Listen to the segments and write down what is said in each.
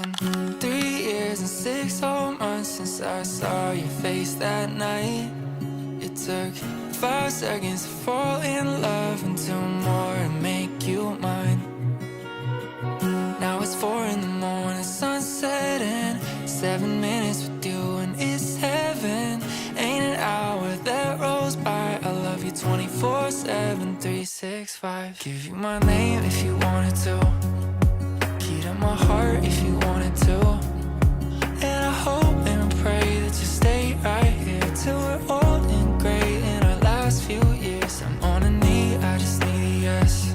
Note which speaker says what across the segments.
Speaker 1: 3 years and 6 whole months since I saw your face that night. It took 5 seconds to fall in love and 2 more to make you mine. Now it's 4 in the morning, sunset and 7 minutes with you and it's heaven. Ain't an hour that rolls by. I love you 24/7, 365. Give you my name if you wanted to. Key to my heart if you wanted to. And I hope and pray that you stay right here till we're old and gray in our last few years. I'm on a knee, I just need a yes.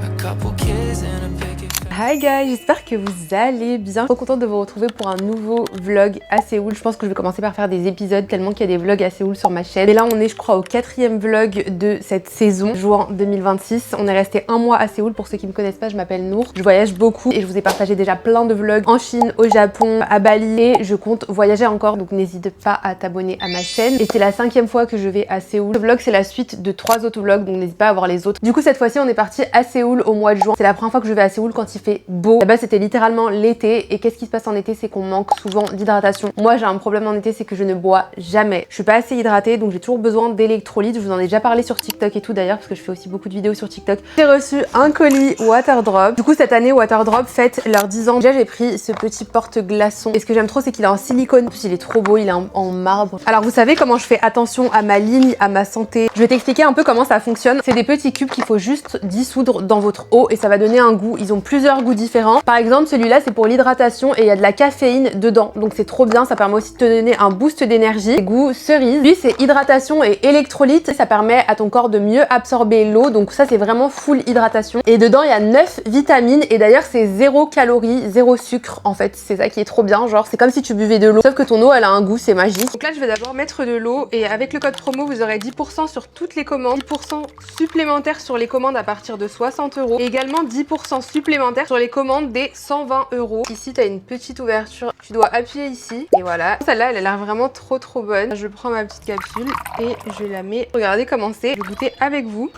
Speaker 1: A couple kids and a picket.
Speaker 2: Hi guys, j'espère que vous allez bien. Trop contente de vous retrouver pour un nouveau vlog à Séoul. Je pense que je vais commencer par faire des épisodes tellement qu'il y a des vlogs à Séoul sur ma chaîne. Et là on est je crois au 4e vlog de cette saison, juin 2026. On est resté un mois à Séoul. Pour ceux qui me connaissent pas, je m'appelle Nour. Je voyage beaucoup et je vous ai partagé déjà plein de vlogs en Chine, au Japon, à Bali. Et je compte voyager encore, donc n'hésite pas à t'abonner à ma chaîne. Et c'est la 5e fois que je vais à Séoul. Ce vlog c'est la suite de 3 autres vlogs, donc n'hésite pas à voir les autres. Du coup cette fois-ci on est parti à Séoul au mois de juin. C'est la première fois que je vais à Séoul quand il fait beau. Là-bas c'était littéralement l'été et qu'est-ce qui se passe en été, c'est qu'on manque souvent d'hydratation. Moi j'ai un problème en été, c'est que je ne bois jamais. Je suis pas assez hydratée, donc j'ai toujours besoin d'électrolytes. Je vous en ai déjà parlé sur TikTok et tout d'ailleurs parce que je fais aussi beaucoup de vidéos sur TikTok. J'ai reçu un colis Waterdrop. Du coup cette année Waterdrop fête leurs 10 ans. Déjà j'ai pris ce petit porte-glaçon et ce que j'aime trop c'est qu'il est en silicone. En plus il est trop beau, il est en marbre. Alors vous savez comment je fais attention à ma ligne, à ma santé. Je vais t'expliquer un peu comment ça fonctionne. C'est des petits cubes qu'il faut juste dissoudre dans votre eau et ça va donner un goût. Ils ont plusieurs goûts différents. Par exemple, celui-là, c'est pour l'hydratation et il y a de la caféine dedans. Donc c'est trop bien, ça permet aussi de te donner un boost d'énergie. Goût cerise. Lui, c'est hydratation et électrolyte. Ça permet à ton corps de mieux absorber l'eau. Donc ça, c'est vraiment full hydratation. Et dedans, il y a 9 vitamines. Et d'ailleurs, c'est 0 calories, 0 sucre. En fait, c'est ça qui est trop bien. Genre, c'est comme si tu buvais de l'eau. Sauf que ton eau, elle a un goût, c'est magique. Donc là, je vais d'abord mettre de l'eau. Et avec le code promo, vous aurez 10% sur toutes les commandes. 10% supplémentaires sur les commandes à partir de 60 €. Et également 10% supplémentaires sur les commandes des 120 €. Ici, tu as une petite ouverture. Tu dois appuyer ici. Et voilà. Celle-là, elle a l'air vraiment trop bonne. Je prends ma petite capsule et je la mets. Regardez comment c'est. Je vais goûter avec vous.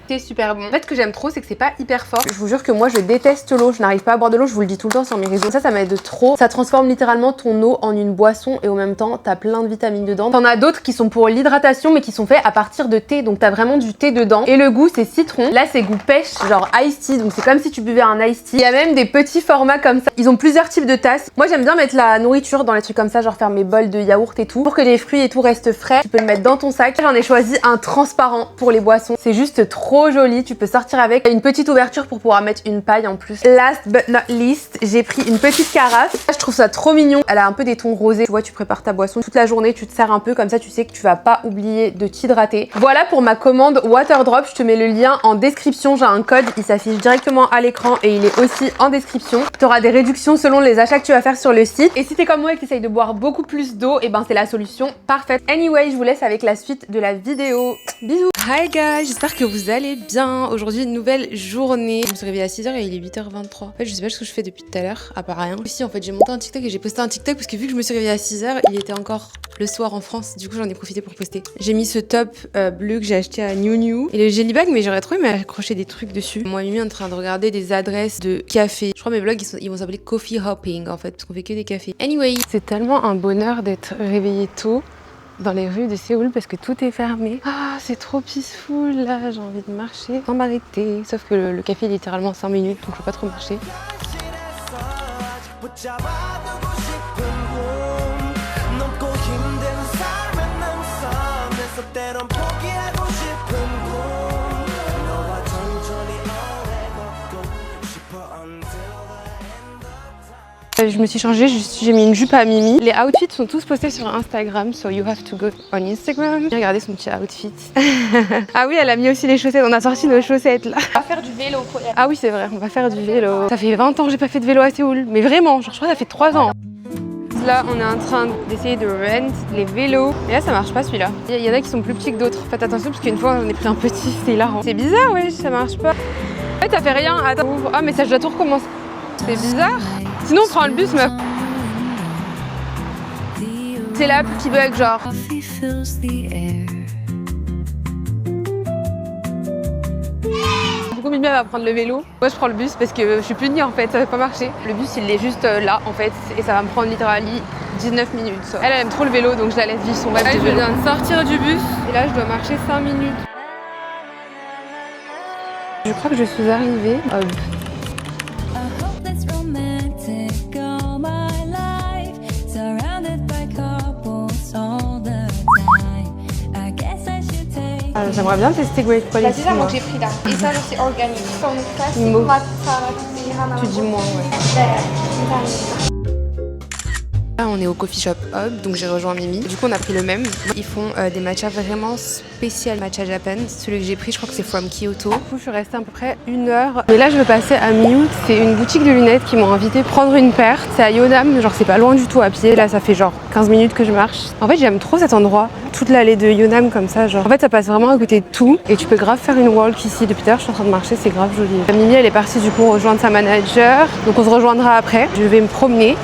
Speaker 2: C'est super bon. En fait, ce que j'aime trop, c'est que c'est pas hyper fort. Je vous jure que moi, je déteste l'eau. Je n'arrive pas à boire de l'eau. Je vous le dis tout le temps sur mes réseaux. Ça m'aide trop. Ça transforme littéralement ton eau en une boisson et au même temps, t'as plein de vitamines dedans. T'en as d'autres qui sont pour l'hydratation, mais qui sont faits à partir de thé. Donc, t'as vraiment du thé dedans. Et le goût, c'est citron. Là, c'est goût pêche, genre iced tea. Donc, c'est comme si tu buvais un iced tea. Il y a même des petits formats comme ça. Ils ont plusieurs types de tasses. Moi, j'aime bien mettre la nourriture dans les trucs comme ça, genre faire mes bols de yaourt et tout. Pour que les fruits et tout restent frais, tu peux le mettre dans ton sac. J'en ai choisi un transparent pour les boissons. C'est juste trop joli. Tu peux sortir avec une petite ouverture pour pouvoir mettre une paille en plus. Last but not least, j'ai pris une petite carafe. Je trouve ça trop mignon. Elle a un peu des tons rosés. Tu vois, tu prépares ta boisson toute la journée, tu te sers un peu comme ça, tu sais que tu vas pas oublier de t'hydrater. Voilà pour ma commande Waterdrop. Je te mets le lien en description. J'ai un code, il s'affiche directement à l'écran et il est aussi en description. Tu auras des réductions selon les achats que tu vas faire sur le site. Et si t'es comme moi et que tu essayes de boire beaucoup plus d'eau, et ben c'est la solution parfaite. Anyway, je vous laisse avec la suite de la vidéo. Bisous. Hi guys, j'espère que vous allez bien. Aujourd'hui, une nouvelle journée. Je me suis réveillée à 6 h et il est 8 h 23. En fait, je sais pas ce que je fais depuis tout à l'heure, à part rien. Aussi, en fait, j'ai monté un TikTok et j'ai posté un TikTok parce que vu que je me suis réveillée à 6 h, il était encore le soir en France. Du coup, j'en ai profité pour poster. J'ai mis ce top bleu que j'ai acheté à New New et le jelly bag, mais j'aurais trop aimé accrocher des trucs dessus. Moi et Mimi en train de regarder des adresses de café. Je crois mes vlogs, ils vont s'appeler coffee hopping en fait, parce qu'on fait que des cafés. Anyway, c'est tellement un bonheur d'être réveillée tôt dans les rues de Séoul parce que tout est fermé. Ah, c'est trop peaceful là, j'ai envie de marcher sans m'arrêter. Sauf que le café est littéralement 5 minutes, donc je peux pas trop marcher. Je me suis changée, j'ai mis une jupe à Mimi. Les outfits sont tous postés sur Instagram, so you have to go on Instagram. Regardez son petit outfit. Ah oui, elle a mis aussi les chaussettes, on a sorti nos chaussettes là.
Speaker 3: On va faire du vélo.
Speaker 2: Ah oui, c'est vrai, on va faire du vélo. Ça fait 20 ans que j'ai pas fait de vélo à Séoul, mais vraiment, genre je crois que ça fait 3 ans. Là, on est en train d'essayer de rent les vélos. Et là, ça marche pas celui-là. Il y en a qui sont plus petits que d'autres. Faites attention parce qu'une fois, j'en ai pris un petit, c'était hilarant. C'est bizarre, ouais, ça marche pas. Ouais, t'as fait rien, attends. Ah, mais ça, je dois tout recommencer. C'est bizarre. Sinon, on prend le bus, meuf. C'est l'app qui bug, genre. Mimi va prendre le vélo. Moi je prends le bus parce que je suis punie en fait, ça va pas marcher. Le bus il est juste là en fait et ça va me prendre littéralement 19 minutes. Elle aime trop le vélo donc je la laisse vivre son rêve de vélo. Je viens de sortir du bus et là je dois marcher 5 minutes. Je crois que je suis arrivée. J'aimerais bien tester Great Quality.
Speaker 3: C'est ça moi que j'ai pris là. Et ça c'est organique.
Speaker 2: Mauve. Tu dis moins, ouais. Là on est au coffee shop Hub, donc j'ai rejoint Mimi. Du coup on a pris le même. Ils font des matchas vraiment spécial matcha Japan. Celui que j'ai pris je crois que c'est from Kyoto. Du coup je suis restée à peu près 1 heure. Et là je vais passer à Miu. C'est une boutique de lunettes qui m'ont invité prendre une paire. C'est à Yonam, genre c'est pas loin du tout à pied. Là ça fait genre 15 minutes que je marche. En fait j'aime trop cet endroit. Toute l'allée de Yonam comme ça genre. En fait ça passe vraiment à côté de tout. Et tu peux grave faire une walk ici. Depuis tout à l'heure je suis en train de marcher, c'est grave joli. Mimi elle est partie du coup rejoindre sa manager. Donc on se rejoindra après. Je vais me promener.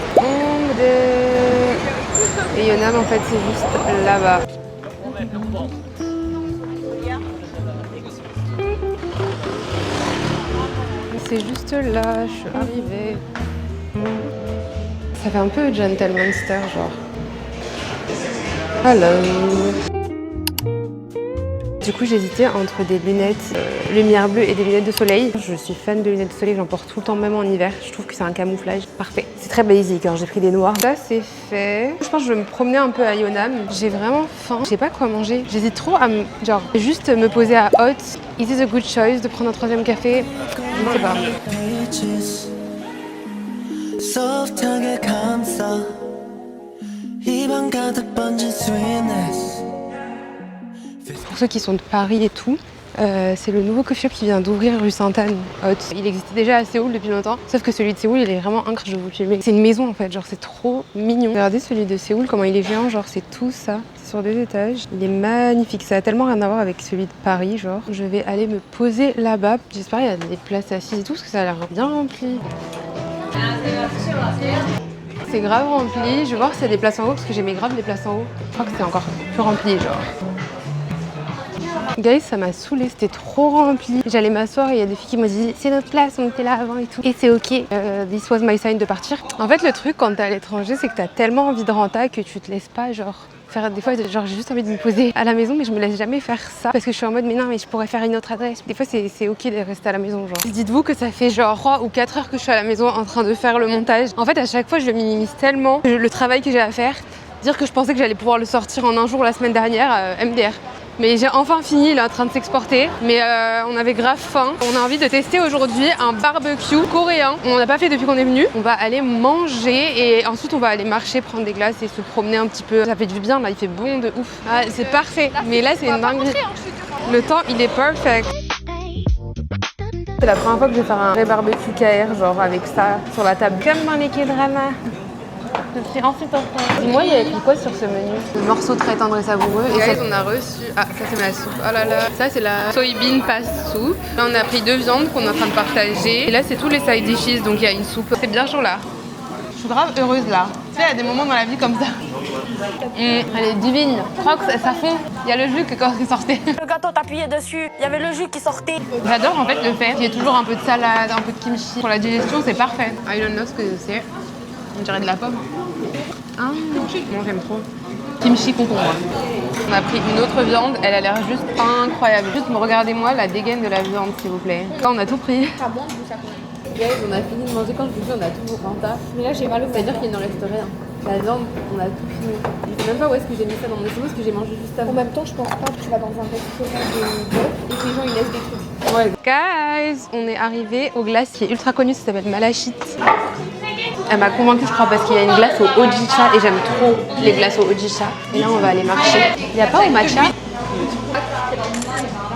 Speaker 2: Et Yonam en fait c'est juste là-bas. C'est juste là, je suis arrivée. Ça fait un peu Gentlemanster genre. Hello. Du coup j'hésitais entre des lunettes lumière bleue et des lunettes de soleil. Je suis fan de lunettes de soleil, j'en porte tout le temps même en hiver. Je trouve que c'est un camouflage parfait. C'est très basique, hein. J'ai pris des noirs. Ça c'est fait. Je pense que je vais me promener un peu à Yonam. J'ai vraiment faim. Je sais pas quoi manger. J'hésite trop à genre juste me poser à Hot. Is it a good choice de prendre un 3e café? Je ne sais pas. Pour ceux qui sont de Paris et tout, c'est le nouveau coffee shop qui vient d'ouvrir rue Sainte-Anne, Hot. Il existait déjà à Séoul depuis longtemps, sauf que celui de Séoul il est vraiment incroyable, je vais vous le filmer. C'est une maison en fait, genre c'est trop mignon. Regardez celui de Séoul, comment il est géant, genre c'est tout ça. C'est sur 2 étages. Il est magnifique, ça a tellement rien à voir avec celui de Paris, genre. Je vais aller me poser là-bas. J'espère qu'il y a des places assises et tout, parce que ça a l'air bien rempli. C'est grave rempli, je vais voir s'il y a des places en haut, parce que j'aimais grave les places en haut. Je crois que c'est encore plus rempli, genre. Guys, ça m'a saoulée, c'était trop rempli. J'allais m'asseoir et il y a des filles qui m'ont dit c'est notre place, on était là avant et tout. Et c'est ok, this was my sign de partir. En fait, le truc quand t'es à l'étranger, c'est que t'as tellement envie de renta que tu te laisses pas genre faire des fois, genre j'ai juste envie de me poser à la maison, mais je me laisse jamais faire ça parce que je suis en mode mais non, mais je pourrais faire une autre adresse. Des fois, c'est ok de rester à la maison, genre. Dites-vous que ça fait genre 3 ou 4 heures que je suis à la maison en train de faire le montage. En fait, à chaque fois, je le minimise tellement le travail que j'ai à faire. Dire que je pensais que j'allais pouvoir le sortir en un jour la semaine dernière, MDR. Mais j'ai enfin fini, il est en train de s'exporter. Mais on avait grave faim. On a envie de tester aujourd'hui un barbecue coréen. On n'a pas fait depuis qu'on est venu. On va aller manger et ensuite on va aller marcher, prendre des glaces et se promener un petit peu. Ça fait du bien là, il fait bon de ouf. Ah, c'est parfait. Mais là c'est une dinguerie. Le temps il est perfect. C'est la première fois que je vais faire un vrai barbecue KR, genre avec ça sur la table. Comme dans les K-dramas. Je suis ensuite en train. Dis-moi, il y a écrit quoi sur ce menu? Le morceau très tendre et savoureux. Et guys, on a reçu. Ah, ça c'est ma soupe. Oh là là. Ça c'est la soybean pass soup. Là, on a pris 2 viandes qu'on est en train de partager. Et là, c'est tous les side dishes, donc il y a une soupe. C'est bien chaud là. Je suis grave heureuse là. Tu sais, il y a des moments dans la vie comme ça. Elle est divine. Je crois que ça fond. Il y a le jus qui sortait.
Speaker 3: Le gâteau t'appuyais dessus, il y avait le jus qui sortait.
Speaker 2: J'adore en fait le fait qu'il y ait toujours un peu de salade, un peu de kimchi. Pour la digestion, c'est parfait. I don't know ce que c'est. On dirait de la pomme. Ah, moi j'aime trop. Kimchi concombre. On a pris une autre viande, elle a l'air juste incroyable. Juste regardez-moi la dégaine de la viande s'il vous plaît. Là on a tout pris.
Speaker 3: Ah bon, ça
Speaker 2: Guys, on a fini de manger quand je vous dis on a tout pour renta.
Speaker 3: Mais là j'ai mal au ventre.
Speaker 2: C'est-à-dire qu'il ne reste rien. La viande, on a tout fini. Je sais même pas où est-ce que j'ai mis ça dans mon cerveau parce que j'ai mangé juste avant.
Speaker 3: En même temps, je pense pas que tu vas dans un restaurant de bœuf et que les gens ils laissent des trucs.
Speaker 2: Ouais. Guys, on est arrivé au glace qui est ultra connu, ça s'appelle Malachit. Elle m'a convaincue, je crois, parce qu'il y a une glace au ojicha et j'aime trop les glaces au ojicha. Et là, on va aller marcher. Il n'y a pas au matcha.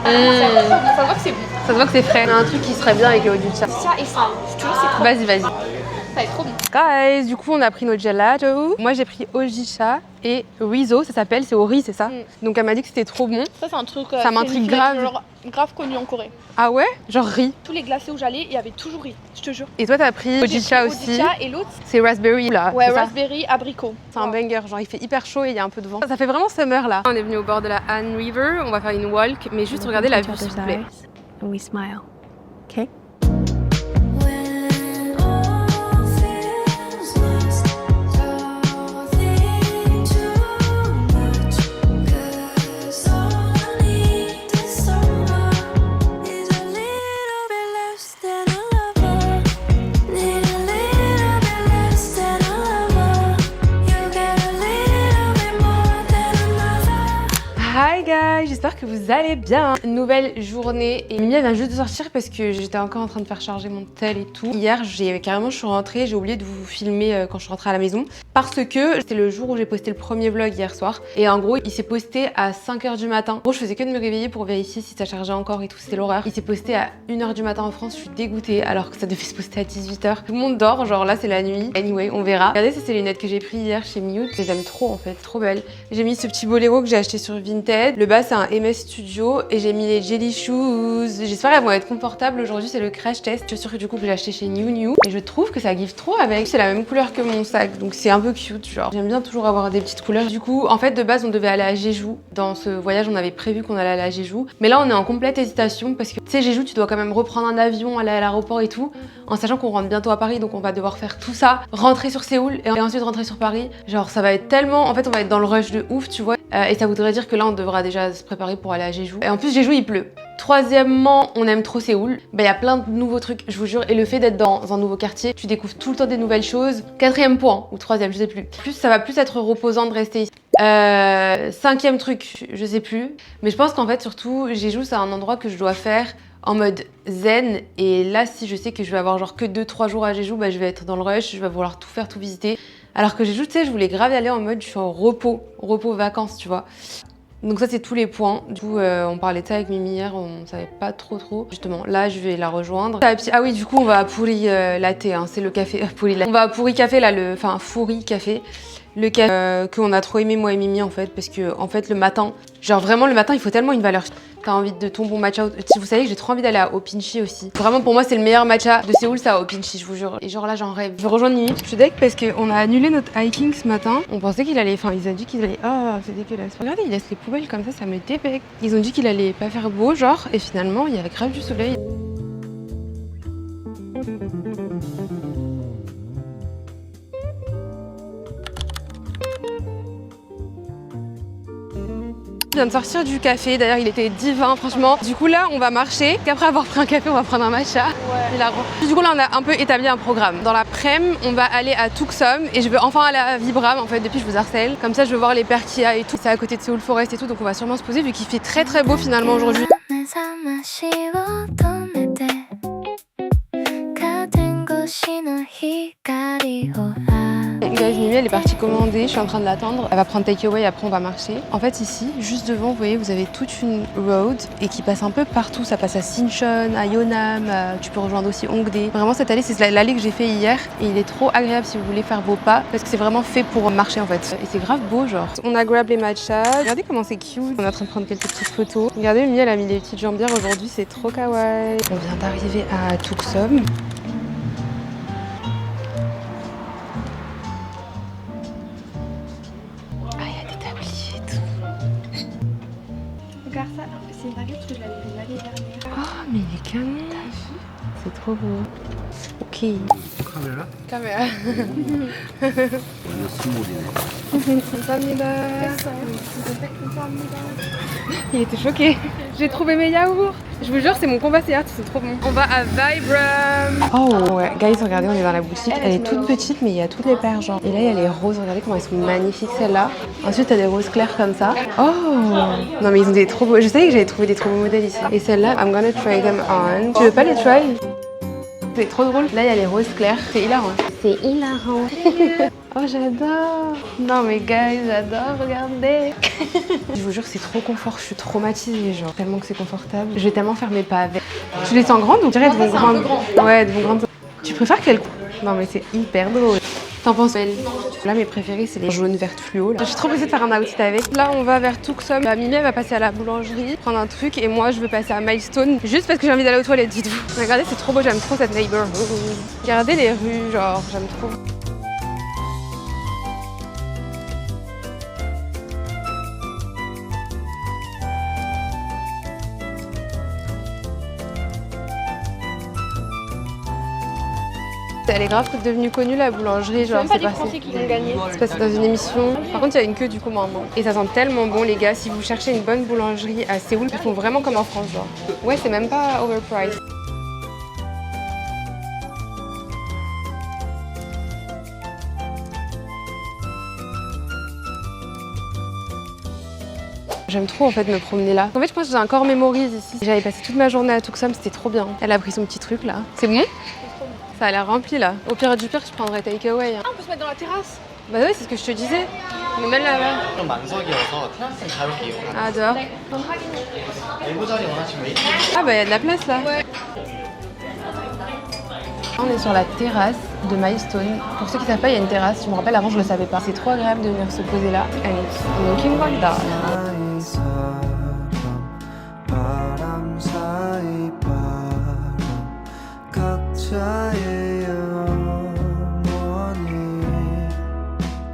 Speaker 3: Ça se voit que c'est bon.
Speaker 2: Ça se voit que c'est frais. Il y a un truc qui serait bien avec le ojicha.
Speaker 3: Ça et ça, je te jure, c'est trop.
Speaker 2: Vas-y, vas-y.
Speaker 3: Ça va être trop bon.
Speaker 2: Guys, du coup, on a pris notre gelato. Moi, j'ai pris ojicha et riso, ça s'appelle, c'est au riz, c'est ça? Donc, elle m'a dit que c'était trop bon.
Speaker 3: Ça, c'est un truc.
Speaker 2: Ça m'intrigue grave.
Speaker 3: Genre, grave connu en Corée.
Speaker 2: Ah ouais? Genre riz.
Speaker 3: Tous les glacés où j'allais, il y avait toujours riz, je te jure.
Speaker 2: Et toi, t'as pris ojicha
Speaker 3: J'ai
Speaker 2: aussi.
Speaker 3: pris Ojicha et l'autre,
Speaker 2: C'est raspberry là.
Speaker 3: ouais,
Speaker 2: c'est ça
Speaker 3: raspberry, abricot.
Speaker 2: C'est un banger, genre il fait hyper chaud et il y a un peu de vent. Ça fait vraiment summer là. On est venu au bord de la Han River, on va faire une walk, mais juste regardez la vue s'il vous plaît.
Speaker 4: And we smile.
Speaker 2: Ok.
Speaker 4: When all feels lost, don't think too much. 'Cause all I need this summer is a little bit less than a lover. Need a little bit less than a lover. You get a little bit more than another.
Speaker 2: Hi guys, j'espère que vous allez bien. Nouvelle journée et Mimi elle vient juste de sortir parce que j'étais encore en train de faire charger mon tel et tout. Hier, je suis rentrée, j'ai oublié de vous filmer quand je suis rentrée à la maison parce que c'était le jour où j'ai posté le premier vlog hier soir et en gros, il s'est posté à 5h du matin. En gros, je faisais que de me réveiller pour vérifier si ça chargeait encore et tout, c'était l'horreur. Il s'est posté à 1h du matin en France, je suis dégoûtée alors que ça devait se poster à 18h. Tout le monde dort, genre là c'est la nuit. Anyway, on verra. Regardez, ça c'est les lunettes que j'ai pris hier chez Mute. Je les aime trop en fait, trop belles. J'ai mis ce petit boléro que j'ai acheté sur Vinted. Le bas c'est un MS Studio et j'ai mis les Jelly Shoes. J'espère qu'elles vont être confortables. Aujourd'hui c'est le crash test. Chaussures que du coup que j'ai acheté chez New New et je trouve que ça give trop avec. C'est la même couleur que mon sac donc c'est un peu cute genre. J'aime bien toujours avoir des petites couleurs. Du coup en fait de base on devait aller à Jeju. Dans ce voyage on avait prévu qu'on allait aller à Jeju. Mais là on est en complète hésitation parce que tu sais Jeju tu dois quand même reprendre un avion, aller à l'aéroport et tout. En sachant qu'on rentre bientôt à Paris donc on va devoir faire tout ça. Rentrer sur Séoul et ensuite rentrer sur Paris. Genre ça va être tellement... En fait on va être dans le rush de ouf tu vois. Et ça voudrait dire que là on devra déjà se préparer pour aller à Jeju. Et en plus Jeju il pleut. Troisièmement, on aime trop Séoul. Bah, y a plein de nouveaux trucs, je vous jure. Et le fait d'être dans un nouveau quartier, tu découvres tout le temps des nouvelles choses. Quatrième point, ou troisième, je sais plus. Ça va plus être reposant de rester ici. Cinquième truc, je sais plus. Mais je pense qu'en fait, surtout, Jeju, c'est un endroit que je dois faire en mode zen. Et là, si je sais que je vais avoir genre que 2-3 jours à Jeju, bah, je vais être dans le rush, je vais vouloir tout faire, tout visiter. Alors que Jeju, tu sais, je voulais grave y aller en mode je suis en repos vacances, tu vois. Donc ça c'est tous les points. Du coup on parlait de ça avec Mimi hier, on savait pas trop. Justement là je vais la rejoindre. Ah oui du coup on va à Pourri Latte, hein, c'est le café Pourri Latte. On va à Pourri Café là, enfin Fouri Café. Le café qu'on a trop aimé moi et Mimi en fait parce que en fait le matin, genre vraiment le matin il faut tellement une valeur. T'as envie de ton bon matcha. Vous savez que j'ai trop envie d'aller à Opinchi aussi. Vraiment pour moi c'est le meilleur matcha de Séoul, ça à Opinchi je vous jure. Et genre là j'en rêve. Je vais rejoindre Mimi. Je suis deck parce qu'on a annulé notre hiking ce matin. On pensait qu'il allait, enfin ils ont dit qu'il allait, oh c'est dégueulasse. Regardez ils laissent les poubelles comme ça me dépecte. Ils ont dit qu'il allait pas faire beau genre et finalement il y avait grave du soleil. Je viens de sortir du café, d'ailleurs il était divin franchement. Du coup là on va marcher, qu'après avoir pris un café on va prendre un matcha. Ouais. Du coup là on a un peu établi un programme. Dans l'après-midi on va aller à Tuksom et je veux enfin aller à Vibram en fait depuis je vous harcèle. Comme ça je veux voir les perles qu'il y a et tout. C'est à côté de Seoul Forest et tout donc on va sûrement se poser vu qu'il fait très beau finalement aujourd'hui. Guys, Mimi elle est partie commander, je suis en train de l'attendre. Elle va prendre takeaway, après on va marcher. En fait ici, juste devant, vous voyez, vous avez toute une road et qui passe un peu partout. Ça passe à Sinchon, à Yeonam, tu peux rejoindre aussi Hongdae. Vraiment cette allée, c'est l'allée que j'ai fait hier et il est trop agréable si vous voulez faire vos pas parce que c'est vraiment fait pour marcher en fait. Et c'est grave beau genre. On a grab les matchas. Regardez comment c'est cute. On est en train de prendre quelques petites photos. Regardez, Mimi elle a mis des petites jambières aujourd'hui, c'est trop kawaii. On vient d'arriver à Tuksom.
Speaker 3: Regarde ça, c'est une baguette que j'avais vue l'année dernière.
Speaker 2: Oh mais il est canon. C'est trop beau. Ok. Caméra. 감사합니다. Il était choqué. J'ai trouvé mes yaourts. Je vous jure, c'est mon combat, c'est trop bon. On va à Vibram. Oh ouais, guys, regardez, on est dans la boutique. Elle est toute petite, mais il y a toutes les paires, genre. Et là, il y a les roses. Regardez comment elles sont magnifiques, celles-là. Ensuite, t'as des roses claires comme ça. Oh non, mais ils ont des trop beaux. Je savais que j'avais trouvé des trop beaux modèles ici. Et celles-là, I'm gonna try them on. Tu veux pas les try? C'est trop drôle. Là, il y a les roses claires. C'est hilarant. C'est hilarant. Oh, j'adore. Non, mais guys, j'adore. Regardez. Je vous jure, c'est trop confort. Je suis traumatisée, genre. Tellement que c'est confortable. Je vais tellement faire mes pas avec. Tu les sens grandes ou tu dirais elles vont grandes? Ouais, elles vont grandes. Tu préfères quelles? Non, mais c'est hyper drôle. T'en penses belle? Là, mes préférés, c'est les jaunes vertes fluo. Là. Je suis trop pressée de faire un outfit avec. Là, on va vers Tuksom. Mimi, elle va passer à la boulangerie, prendre un truc. Et moi, je veux passer à Milestone. Juste parce que j'ai envie d'aller aux toilettes, dites-vous. Regardez, c'est trop beau. J'aime trop cette neighborhood. Regardez les rues, genre, j'aime trop. elle est grave devenue connue la boulangerie, genre
Speaker 3: Même pas
Speaker 2: c'est
Speaker 3: des
Speaker 2: passé.
Speaker 3: Français qui l'ont gagné.
Speaker 2: C'est passé dans une émission. Par contre, il y a une queue du coup maintenant. Et ça sent tellement bon, les gars. Si vous cherchez une bonne boulangerie à Séoul, ils font vraiment comme en France, genre. Ouais, c'est même pas overpriced. J'aime trop en fait me promener là. En fait, je pense que j'ai un corps mémorise ici. J'avais passé toute ma journée à Tuxum, c'était trop bien. Elle a pris son petit truc là. C'est bon? Ça a l'air rempli là. Au pire du pire, je prendrais takeaway. Hein.
Speaker 3: Ah, on peut se mettre dans la terrasse.
Speaker 2: Bah ouais, c'est ce que je te disais. Mais même là-bas.
Speaker 5: 좀 만석이어서 테라스는 가볼게요.
Speaker 2: Ah, dehors.
Speaker 5: 일부 자리 원하시면 웨이팅.
Speaker 2: Ah bah il y a de la place là. On est sur la terrasse de Milestone. Pour ceux qui savent pas, il y a une terrasse. Je me rappelle avant, je le savais pas. C'est trop agréable de venir se poser là. And it's looking like that.
Speaker 6: 바람 사이 바람 각자의 영원히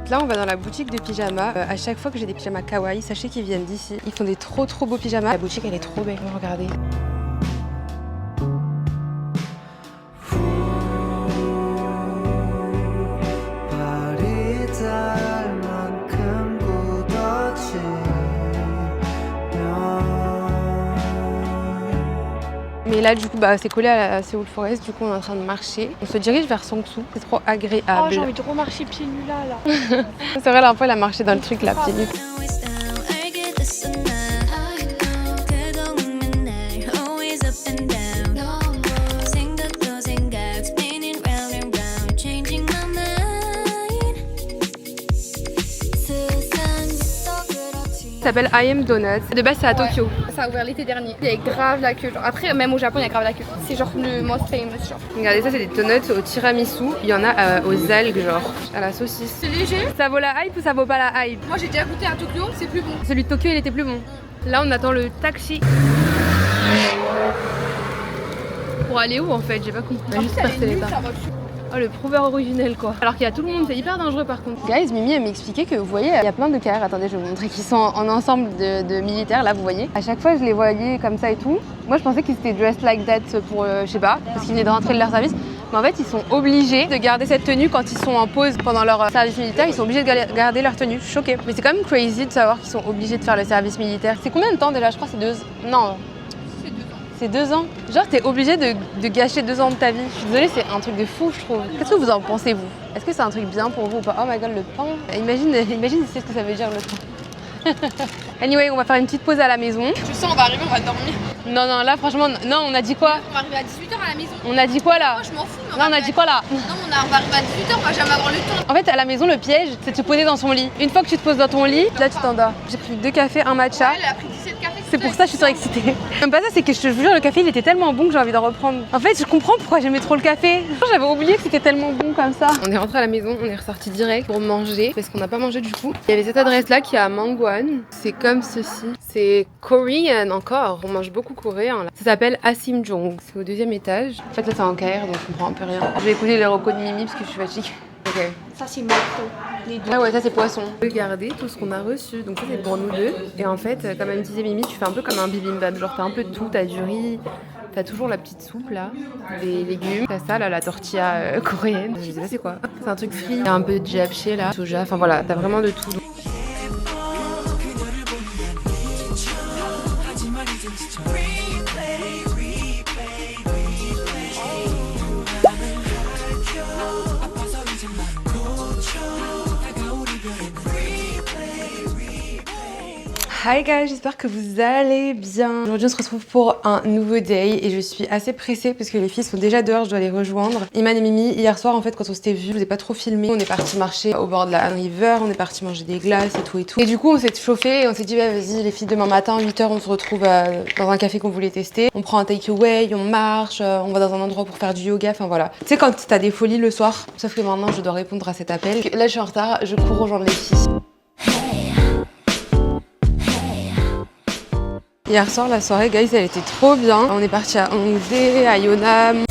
Speaker 2: Là, on va dans la boutique de pyjamas. À chaque fois que j'ai des pyjamas kawaii, sachez qu'ils viennent d'ici. Ils font des trop beaux pyjamas. La boutique, elle est trop belle. Regardez.
Speaker 6: 발이 닿을 만큼 굳어지면
Speaker 2: Mais là, du coup, bah, c'est collé à Seoul Forest. Du coup, on est en train de marcher. On se dirige vers Songsu. C'est trop agréable.
Speaker 3: Oh, j'ai envie de remarcher pieds nus là.
Speaker 2: C'est vrai, la dernière fois, elle a marché dans le truc là, pieds nus.
Speaker 4: Always down, 알겠어 난 I know 그동안 날 always up and down 생각도 생각 spinning round and round changing my mind 세상이 또 그렇지
Speaker 2: Ça s'appelle I Am Donuts. De base, c'est à Tokyo.
Speaker 3: Ça a ouvert l'été dernier. Il y avait grave la queue. Genre. Après, même au Japon, il y a grave la queue. C'est genre le most famous. Genre.
Speaker 2: Regardez, ça, c'est des donuts au tiramisu. Il y en a aux algues, genre, à la saucisse.
Speaker 3: C'est léger.
Speaker 2: Ça vaut la hype ou ça vaut pas la hype?
Speaker 3: Moi, j'ai déjà goûté à Tokyo, c'est plus bon.
Speaker 2: Celui de Tokyo, il était plus bon. Là, on attend le taxi. Pour aller où en fait? J'ai pas compris. On a juste passé l'état. Oh, le prouveur originel quoi. Alors qu'il y a tout le monde, c'est hyper dangereux par contre. Guys, Mimi elle m'expliquait que vous voyez, il y a plein de carrières. Attendez, je vais vous montrer qu'ils sont en ensemble de militaires. Là, vous voyez. À chaque fois, je les voyais comme ça et tout. Moi, je pensais qu'ils étaient dressed like that pour, je sais pas, parce qu'ils venaient de rentrer de leur service. Mais en fait, ils sont obligés de garder cette tenue quand ils sont en pause pendant leur service militaire. Ils sont obligés de garder leur tenue. Je suis choquée. Mais c'est quand même crazy de savoir qu'ils sont obligés de faire le service militaire. C'est combien de temps déjà? Je crois que c'est 2 ans. Non. C'est 2 ans. Genre, t'es obligé de gâcher 2 ans de ta vie. Je suis désolée, c'est un truc de fou, je trouve. Qu'est-ce que vous en pensez, vous? Est-ce que c'est un truc bien pour vous ou pas? Oh my god, le pain. Imagine c'est ce que ça veut dire, le pain. Anyway, on va faire une petite pause à la maison.
Speaker 3: Tu sens, on va arriver, on va dormir.
Speaker 2: Non, là, franchement, non, on a dit quoi?
Speaker 3: On va arriver à 18h à la maison.
Speaker 2: On a dit quoi, là?
Speaker 3: Moi, je m'en fous. Mais
Speaker 2: Non, on a dit quoi, là?
Speaker 3: Non, on va arriver à 18h, on va jamais avoir le temps.
Speaker 2: En fait, à la maison, le piège, c'est de se poser dans son lit. Une fois que tu te poses dans ton lit, là, tu t'endors. J'ai pris 2 cafés, un matcha.
Speaker 3: Elle a pris 17 cafés.
Speaker 2: C'est pour ça que je suis trop excitée. Même pas ça, c'est que je te jure, le café il était tellement bon que j'ai envie d'en reprendre. En fait, je comprends pourquoi j'aimais trop le café. J'avais oublié que c'était tellement bon comme ça. On est rentré à la maison, on est ressorti direct pour manger parce qu'on n'a pas mangé du coup. Il y avait cette adresse là qui est à Mangwon. C'est comme ceci. C'est Korean encore. On mange beaucoup coréen là. Ça s'appelle Asimjong. C'est au 2e étage. En fait, là c'est en KR donc je comprends un peu rien. Je vais écouter les recos de Mimi parce que je suis fatiguée. Ok.
Speaker 3: Ça, c'est morceau.
Speaker 2: Ah ouais, ça c'est poisson. Regardez tout ce qu'on a reçu. Donc ça c'est pour nous deux. Et en fait, comme elle me disait Mimi, tu fais un peu comme un bibimbap. Genre t'as un peu de tout, t'as du riz, t'as toujours la petite soupe là, des légumes, t'as ça là, la tortilla coréenne. Je sais pas c'est quoi. C'est un truc frit. T'as un peu de japchae là, soja. Enfin voilà, t'as vraiment de tout. Hi guys, j'espère que vous allez bien. Aujourd'hui on se retrouve pour un nouveau day et je suis assez pressée parce que les filles sont déjà dehors, je dois les rejoindre. Iman et Mimi, hier soir en fait quand on s'était vus, je vous ai pas trop filmé. On est parti marcher au bord de la Han River, on est parti manger des glaces et tout et tout. Et du coup on s'est chauffé et on s'est dit bah, vas-y les filles demain matin 8h on se retrouve dans un café qu'on voulait tester. On prend un takeaway, on marche, on va dans un endroit pour faire du yoga, enfin voilà. Tu sais quand t'as des folies le soir, sauf que maintenant je dois répondre à cet appel. Là je suis en retard, je cours rejoindre les filles. Hier soir, la soirée, guys, elle était trop bien. On est parti à Hongdae, à Yeonnam.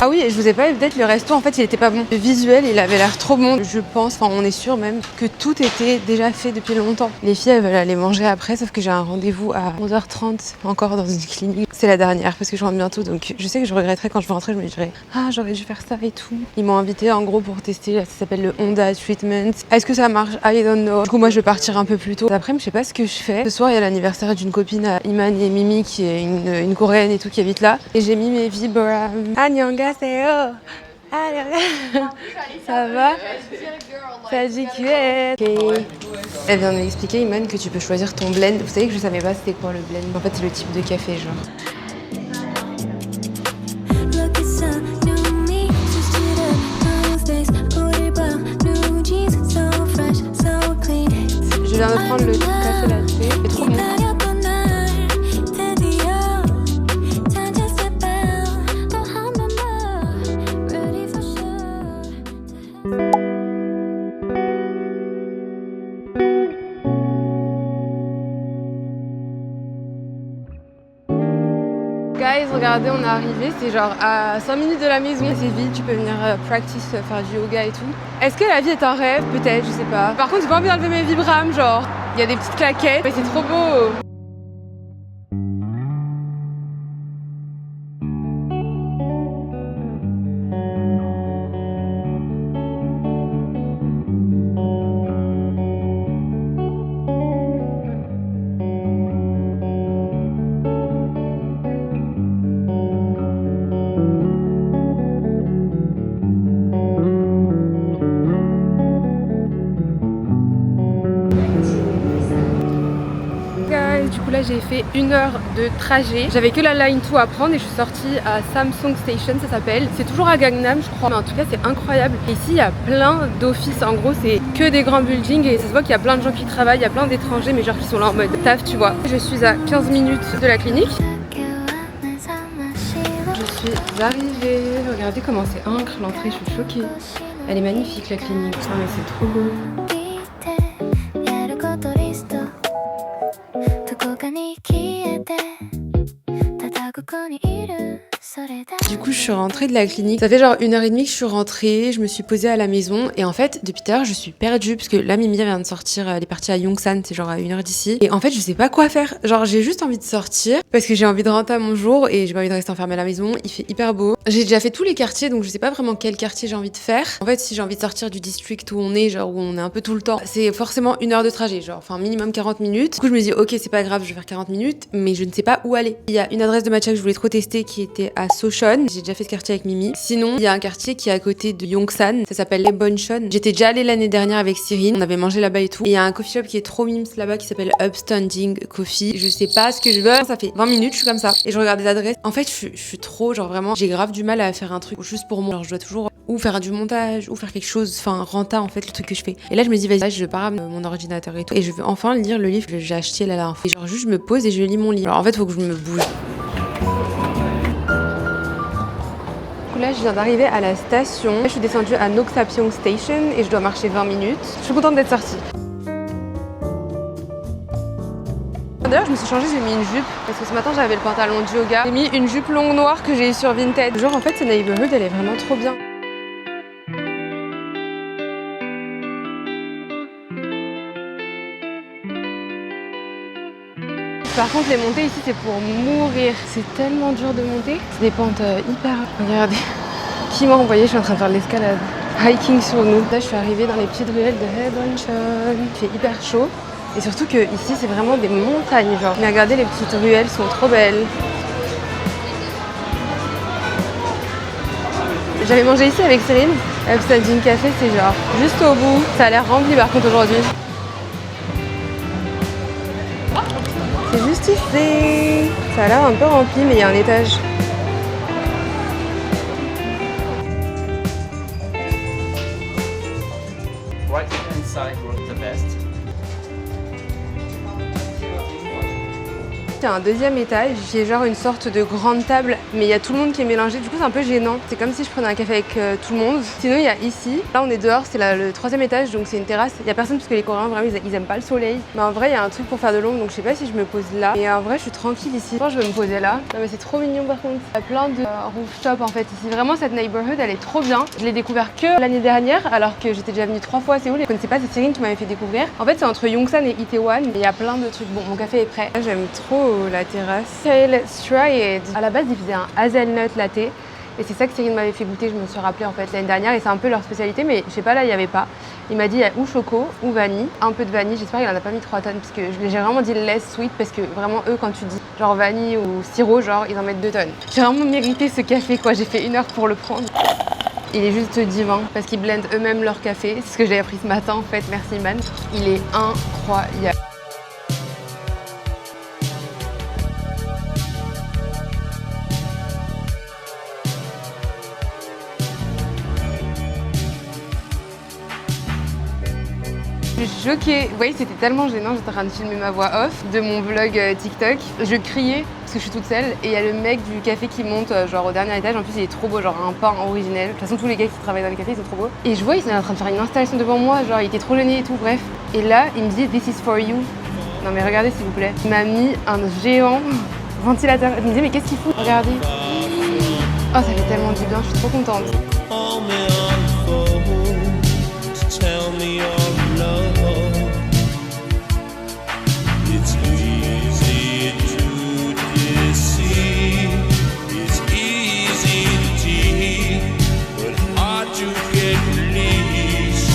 Speaker 2: Ah oui, et je vous ai pas vu peut-être le resto, en fait il était pas bon. Le visuel il avait l'air trop bon. Je pense, enfin on est sûr même que tout était déjà fait depuis longtemps. Les filles elles veulent aller manger après, sauf que j'ai un rendez-vous à 11h30 encore dans une clinique. C'est la dernière parce que je rentre bientôt, donc je sais que je regretterai quand je vais rentrer, je me dirai ah j'aurais dû faire ça et tout. Ils m'ont invité en gros pour tester, ça s'appelle le Honda Treatment. Est-ce que ça marche? I don't know. Du coup moi je vais partir un peu plus tôt. Après je sais pas ce que je fais. Ce soir il y a l'anniversaire d'une copine à Iman et Mimi qui est une coréenne et tout qui habite là. Et j'ai mis mes vibram. Annyeonghaseyo. Ça va? Ça dit que Elle vient de m'expliquer, Iman, que tu peux choisir ton blend. Vous savez que je savais pas c'était quoi le blend. En fait c'est le type de café genre.
Speaker 4: Look at some new me, switched it up, new face, booty bar, new jeans, so fresh, so clean.
Speaker 2: Je viens de prendre le café latte. C'est trop bon.
Speaker 4: 기다렸던 날 드디어 찾았을 또 한 번 더 ready for sure.
Speaker 2: Guys, regardez, on est arrivé, c'est genre à 5 minutes de la maison, c'est vite, tu peux venir practice, faire du yoga et tout. Est-ce que la vie est un rêve? Peut-être, je sais pas. Par contre, j'ai pas envie d'enlever mes vibrams, genre, il y a des petites claquettes, mais c'est trop beau. Du coup là j'ai fait 1 heure de trajet. J'avais que la line 2 à prendre et je suis sortie à Samsung Station, ça s'appelle. C'est toujours à Gangnam je crois, mais en tout cas c'est incroyable. Et ici il y a plein d'offices, en gros c'est que des grands buildings et ça se voit qu'il y a plein de gens qui travaillent, il y a plein d'étrangers mais genre qui sont là en mode taf tu vois. Je suis à 15 minutes de la clinique. Je suis arrivée, regardez comment c'est encre l'entrée, je suis choquée. Elle est magnifique la clinique, non mais c'est trop beau. Du coup je suis rentrée de la clinique, ça fait genre 1h30 que je suis rentrée, je me suis posée à la maison et en fait depuis tout à l'heure je suis perdue parce que là Mimi vient de sortir, elle est partie à Yongsan, c'est genre à 1 heure d'ici et en fait je sais pas quoi faire, genre j'ai juste envie de sortir parce que j'ai envie de rentrer à mon jour et j'ai pas envie de rester enfermée à la maison, il fait hyper beau. J'ai déjà fait tous les quartiers donc je sais pas vraiment quel quartier j'ai envie de faire. En fait si j'ai envie de sortir du district où on est, genre où on est un peu tout le temps, c'est forcément 1 heure de trajet, genre enfin minimum 40 minutes. Du coup je me dis ok c'est pas grave, je vais faire 40 minutes mais je ne sais pas où aller. Il y a une adresse de matcha que je voulais trop tester qui était à Sochon, j'ai déjà fait ce quartier avec Mimi. Sinon il y a un quartier qui est à côté de Yongsan, ça s'appelle les Bonchon. J'étais déjà allée l'année dernière avec Cyrine, on avait mangé là-bas et tout. Et il y a un coffee shop qui est trop mimes là-bas qui s'appelle Upstanding Coffee. Je sais pas ce que je veux, ça fait 20 minutes je suis comme ça et je regarde des adresses. En fait je suis trop genre vraiment, j'ai grave du mal à faire un truc juste pour moi. Genre je dois toujours ou faire du montage ou faire quelque chose, enfin renta en fait le truc que je fais. Et là je me dis vas-y je pars à mon ordinateur et tout et je vais enfin lire le livre que j'ai acheté là dernière fois. Genre juste je me pose et je lis mon livre. Alors en fait faut que je me bouge. Là je viens d'arriver à la station, je suis descendue à Noksapyeong Station et je dois marcher 20 minutes. Je suis contente d'être sortie. D'ailleurs je me suis changée, j'ai mis une jupe parce que ce matin j'avais le pantalon de yoga. J'ai mis une jupe longue noire que j'ai eu sur Vinted. Genre en fait cette neighborhood elle est vraiment trop bien. Par contre les montées ici c'est pour mourir. C'est tellement dur de monter. C'est des pentes hyper... Regardez. Qui m'a envoyé, je suis en train de faire de l'escalade. Hiking sur nous. Là je suis arrivée dans les petites ruelles de Haebonchon. Il fait hyper chaud. Et surtout que ici c'est vraiment des montagnes genre. Mais regardez les petites ruelles sont trop belles. J'avais mangé ici avec Cyrine. Upstanding Café c'est genre juste au bout. Ça a l'air rempli par contre aujourd'hui. C'est juste ici. Ça a l'air un peu rempli mais il y a un étage.
Speaker 5: Right hand side works the best.
Speaker 2: Il y a un deuxième étage qui est genre une sorte de grande table, mais il y a tout le monde qui est mélangé, du coup c'est un peu gênant. C'est comme si je prenais un café avec tout le monde. Sinon il y a ici, là on est dehors, c'est le troisième étage, donc c'est une terrasse. Il y a personne parce que les Coréens vraiment ils aiment pas le soleil. Mais en vrai il y a un truc pour faire de l'ombre, donc je sais pas si je me pose là. Et en vrai je suis tranquille ici. Je pense que je vais me poser là. Non mais c'est trop mignon par contre. Il y a plein de rooftop en fait ici. Vraiment cette neighborhood elle est trop bien. Je l'ai découvert que l'année dernière alors que j'étais déjà venue 3 fois à Séoul. Je connaissais pas, c'est Cyrine qui m'avait fait découvrir. En fait c'est entre Yongsan et Itaewon. Il y a plein de trucs. Bon mon café est prêt. J'aime trop la terrasse. Okay, let's try it. À la base ils faisaient un hazelnut latte. Et c'est ça que Cyrine m'avait fait goûter, je me suis rappelé en fait l'année dernière et c'est un peu leur spécialité mais je sais pas là il y avait pas. Il m'a dit il y a ou choco ou vanille, un peu de vanille, j'espère qu'il en a pas mis 3 tonnes parce que j'ai vraiment dit less sweet parce que vraiment eux quand tu dis genre vanille ou sirop genre ils en mettent 2 tonnes. J'ai vraiment mérité ce café quoi, j'ai fait 1 heure pour le prendre. Il est juste divin parce qu'ils blendent eux-mêmes leur café, c'est ce que j'ai appris ce matin en fait, merci man. Il est incroyable. Je suis choquée. Vous voyez, c'était tellement gênant. J'étais en train de filmer ma voix off de mon vlog TikTok. Je criais parce que je suis toute seule. Et il y a le mec du café qui monte genre au dernier étage. En plus, il est trop beau, genre un pain originel. De toute façon, tous les gars qui travaillent dans les cafés, ils sont trop beaux. Et je vois, ils sont en train de faire une installation devant moi. Genre, il était trop gêné et tout. Bref. Et là, il me dit This is for you. Non, mais regardez, s'il vous plaît. Il m'a mis un géant ventilateur. Je me disais, mais qu'est-ce qu'il fout? Regardez. Oh, ça fait tellement du bien. Je suis trop contente.
Speaker 7: Tell me your love. It's easy to deceive. It's easy to cheat, but hard to get released.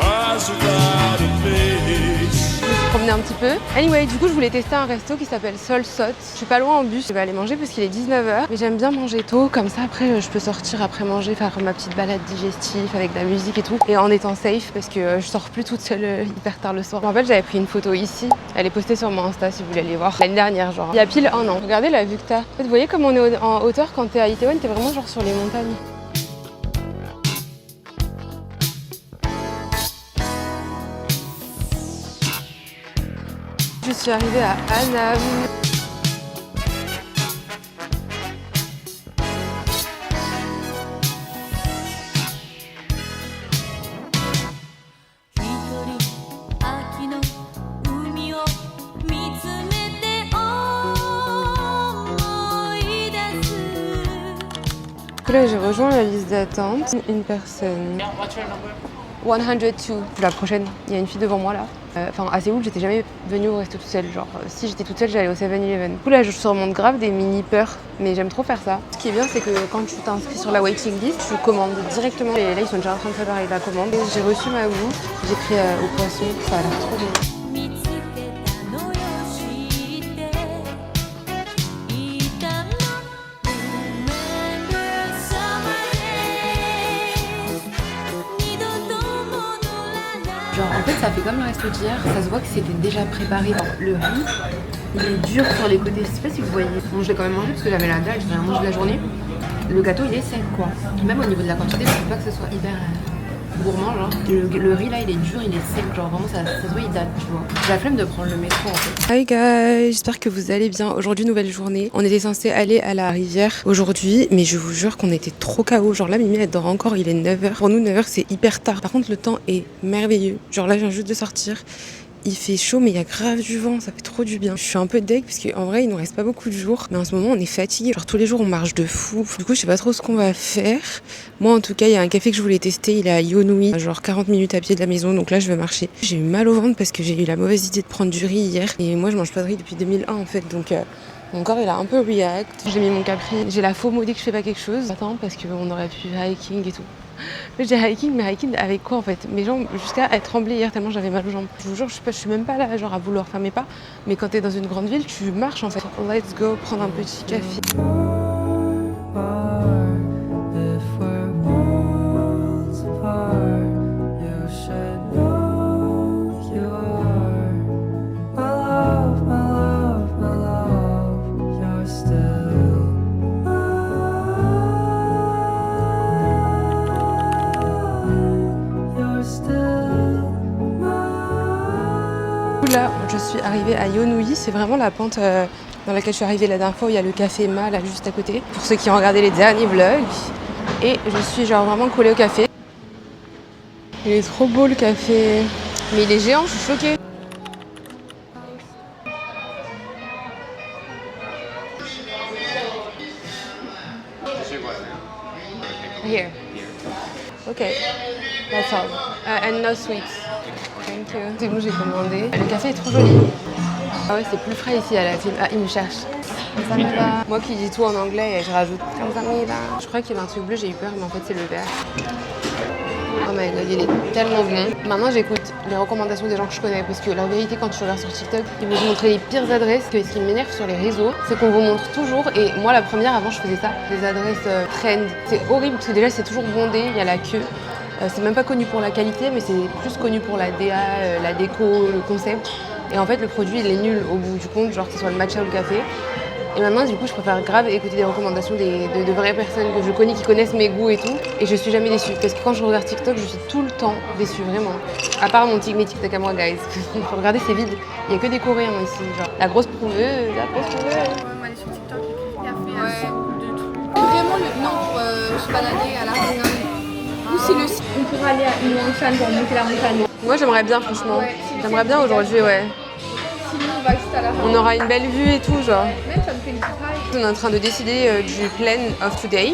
Speaker 7: Eyes without a face.
Speaker 2: Je me suis promenée un petit peu. Anyway, du coup, je voulais tester un resto qui s'appelle Sol Sot. Je suis pas loin en bus, je vais aller manger parce qu'il est 19h. Mais j'aime bien manger tôt, comme ça après je peux sortir après manger, faire ma petite balade digestive avec de la musique et tout. Et en étant safe parce que je sors plus toute seule hyper tard le soir. Je me rappelle, j'avais pris une photo ici. Elle est postée sur mon Insta si vous voulez aller voir. L'année dernière, genre. Il y a pile 1 an. Regardez la vue que t'as. En fait, vous voyez comme on est en hauteur quand t'es à Itaewon, t'es vraiment genre sur les montagnes. Je suis arrivée à Annam. Là, j'ai rejoint la liste d'attente. Une personne. 102. La prochaine, il y a une fille devant moi là. Enfin, à Séoul, j'étais jamais venue au resto toute seule. Genre, si j'étais toute seule, j'allais au 7-Eleven. Du coup, là, je surmonte grave des mini peurs, mais j'aime trop faire ça. Ce qui est bien, c'est que quand tu t'inscris sur la waiting list, tu commandes directement. Et là, ils sont déjà en train de préparer la commande. J'ai reçu ma bouffe, j'ai pris au poisson, ça a l'air trop bon. Genre en fait ça fait comme le resto d'hier, ça se voit que c'était déjà préparé. Genre, le riz, il est dur sur les côtés, je sais pas si vous voyez. Bon je l'ai quand même mangé parce que j'avais la dalle, j'ai rien mangé de la journée. Le gâteau il est sec quoi. Même au niveau de la quantité, je ne pas que ce soit hyper gourmand genre. Le riz là il est dur, il est sec, genre vraiment ça se voit il date tu vois. J'ai la flemme de prendre le métro en fait. Hi guys, j'espère que vous allez bien. Aujourd'hui nouvelle journée. On était censé aller à la rivière aujourd'hui, mais je vous jure qu'on était trop KO. Genre là Mimi elle dort encore, il est 9h. Pour nous 9h c'est hyper tard. Par contre le temps est merveilleux. Genre là je viens juste de sortir. Il fait chaud mais il y a grave du vent, ça fait trop du bien. Je suis un peu deg parce qu'en vrai il nous reste pas beaucoup de jours, mais en ce moment on est fatigué. Genre tous les jours on marche de fou. Du coup je sais pas trop ce qu'on va faire. Moi en tout cas il y a un café que je voulais tester, il est à Yonui, genre 40 minutes à pied de la maison, donc là je vais marcher. J'ai eu mal au ventre parce que j'ai eu la mauvaise idée de prendre du riz hier et moi je mange pas de riz depuis 2001 en fait, donc mon corps il a un peu react. J'ai mis mon capri, j'ai la FOMO dès que je fais pas quelque chose. Attends parce qu'on aurait pu hiking et tout. Mais j'ai hiking, mais hiking avec quoi en fait? Mes jambes jusqu'à être tremblées hier tellement j'avais mal aux jambes. Je vous jure, je suis même pas là genre à vouloir faire mes pas. Mais quand t'es dans une grande ville, tu marches en fait. Let's go prendre un petit café.
Speaker 6: If we're worlds apart, you should know you are my love, my love, my love. You're still mine. You're still
Speaker 2: Là, je suis arrivée à Yonui, c'est vraiment la pente dans laquelle je suis arrivée la dernière fois où il y a le café Ma là juste à côté. Pour ceux qui ont regardé les derniers vlogs. Et je suis genre vraiment collée au café. Il est trop beau le café. Mais il est géant, je suis choquée. Here. Okay. That's all. And no sweets. Thank you. C'est bon, j'ai commandé. Le café est trop joli. Ah ouais, c'est plus frais ici à la team. Ah, il me cherche. Kamsamida. Moi qui dis tout en anglais, je rajoute Kamsamida. Je crois qu'il y avait un truc bleu, j'ai eu peur, mais en fait c'est le vert. Oh my god, il est tellement bon. Maintenant j'écoute les recommandations des gens que je connais parce que la vérité quand tu regardes sur TikTok, ils vous montrent les pires adresses. Ce qui m'énerve sur les réseaux, c'est qu'on vous montre toujours, et moi la première avant je faisais ça, des adresses trend. C'est horrible parce que déjà c'est toujours bondé, il y a la queue. C'est même pas connu pour la qualité, mais c'est plus connu pour la DA, la déco, le concept. Et en fait le produit il est nul au bout du compte, genre que ce soit le matcha ou le café. Et maintenant, du coup, je préfère grave écouter des recommandations de vraies personnes que je connais, qui connaissent mes goûts et tout. Et je suis jamais déçue. Parce que quand je regarde TikTok, je suis tout le temps déçue, vraiment. À part mes TikTok à moi, guys. Faut regarder, c'est vide. Il y a que des Coréens ici. Genre, la grosse prouveuse, la grosse prouveuse.
Speaker 3: Ouais, moi, elle est sur TikTok et elle fait assez de trucs. Vraiment, non, pour se balader à la randonnée. Ou si on pourrait aller à une montagne pour monter la montagne.
Speaker 2: Moi, j'aimerais bien, franchement.
Speaker 3: Ouais,
Speaker 2: J'aimerais bien aujourd'hui, ouais.
Speaker 3: Sinon, on va juste à la randonnée.
Speaker 2: On aura une belle vue et tout, genre.
Speaker 3: Même ça me fait une petite paille.
Speaker 2: On est en train de décider du plan of today.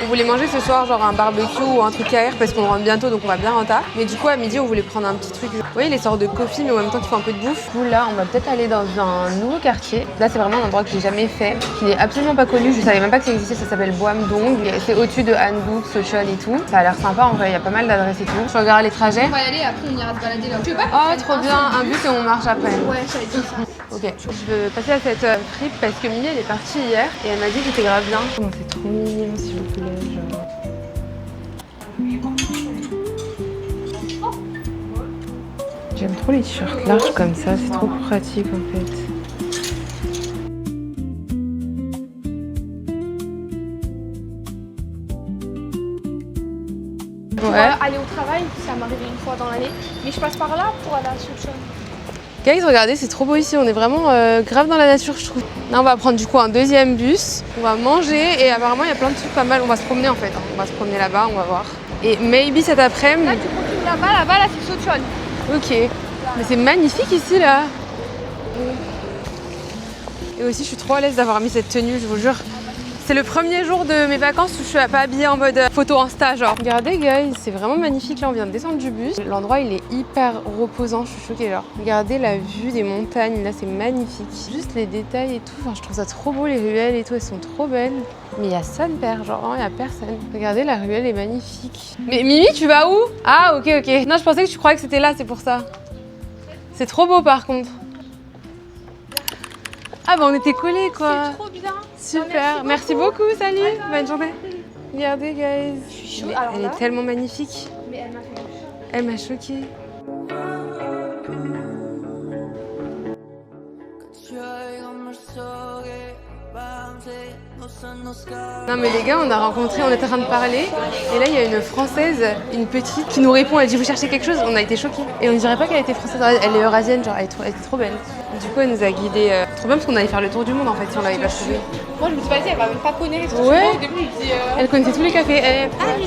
Speaker 2: On voulait manger ce soir genre un barbecue ou un truc KR parce qu'on rentre bientôt donc on va bien en retard. Mais du coup à midi on voulait prendre un petit truc. Vous voyez les sortes de coffee mais en même temps qu'il faut un peu de bouffe. Du coup là on va peut-être aller dans un nouveau quartier. Là c'est vraiment un endroit que j'ai jamais fait, qui n'est absolument pas connu. Je savais même pas que ça existait, ça s'appelle Boamdong. C'est au-dessus de Hanbuk, Sochon et tout. Ça a l'air sympa en vrai, il y a pas mal d'adresses et tout. Je regarde les trajets.
Speaker 3: On va y aller, après on ira se balader là. Tu veux pas
Speaker 2: Oh trop bien, un bus et on marche après.
Speaker 3: Ouais, j'allais dire ça.
Speaker 2: Ok, je veux passer à cette fripe parce que Mimi elle est partie hier et elle m'a dit que c'était grave bien. Comment c'est trop mignon s'il vous plaît, genre. J'aime trop les t-shirts larges comme ça, c'est trop pratique en fait. Ouais.
Speaker 3: Aller au travail, ça m'arrive une fois dans l'année. Mais je passe par là pour aller à Sochon.
Speaker 2: Guys, regardez, c'est trop beau ici, on est vraiment grave dans la nature je trouve. Là on va prendre du coup un deuxième bus, on va manger et apparemment il y a plein de trucs pas mal, on va se promener en fait. On va se promener là-bas, on va voir. Et maybe cet après-midi...
Speaker 3: Là tu continues là-bas, là c'est Sochon.
Speaker 2: Ok, mais c'est magnifique ici là. Et aussi je suis trop à l'aise d'avoir mis cette tenue, je vous jure. C'est le premier jour de mes vacances où je suis pas habillée en mode photo Insta genre. Regardez guys, c'est vraiment magnifique, là on vient de descendre du bus. L'endroit il est hyper reposant, je suis choquée genre. Regardez la vue des montagnes, là c'est magnifique. Juste les détails et tout, enfin, je trouve ça trop beau, les ruelles et tout, elles sont trop belles. Mais il y a ça de père, genre il y a personne. Regardez la ruelle est magnifique. Mais Mimi tu vas où? Ah ok ok. Non je pensais que tu croyais que c'était là, c'est pour ça. C'est trop beau par contre. Ah bah on était collés quoi.
Speaker 3: C'est trop bien.
Speaker 2: Super, merci beaucoup, salut, bonne journée. Regardez guys,
Speaker 3: Je suis chaude.
Speaker 2: elle est tellement magnifique.
Speaker 3: Mais elle m'a fait mal.
Speaker 2: Elle m'a choquée. Non mais les gars, on a rencontré, on était en train de parler et là il y a une Française, une petite, qui nous répond, elle dit vous cherchez quelque chose? On a été choqués. Et on dirait pas qu'elle était française, elle est eurasienne, genre elle était trop belle. Du coup elle nous a guidés, trop bien parce qu'on allait faire le tour du monde en fait si on l'avait pas trouvé.
Speaker 3: Moi je me dis vas-y, elle va même pas connaître.
Speaker 2: Ouais.
Speaker 3: Au début je me dis
Speaker 2: Elle connaissait tous les cafés.
Speaker 3: ah mais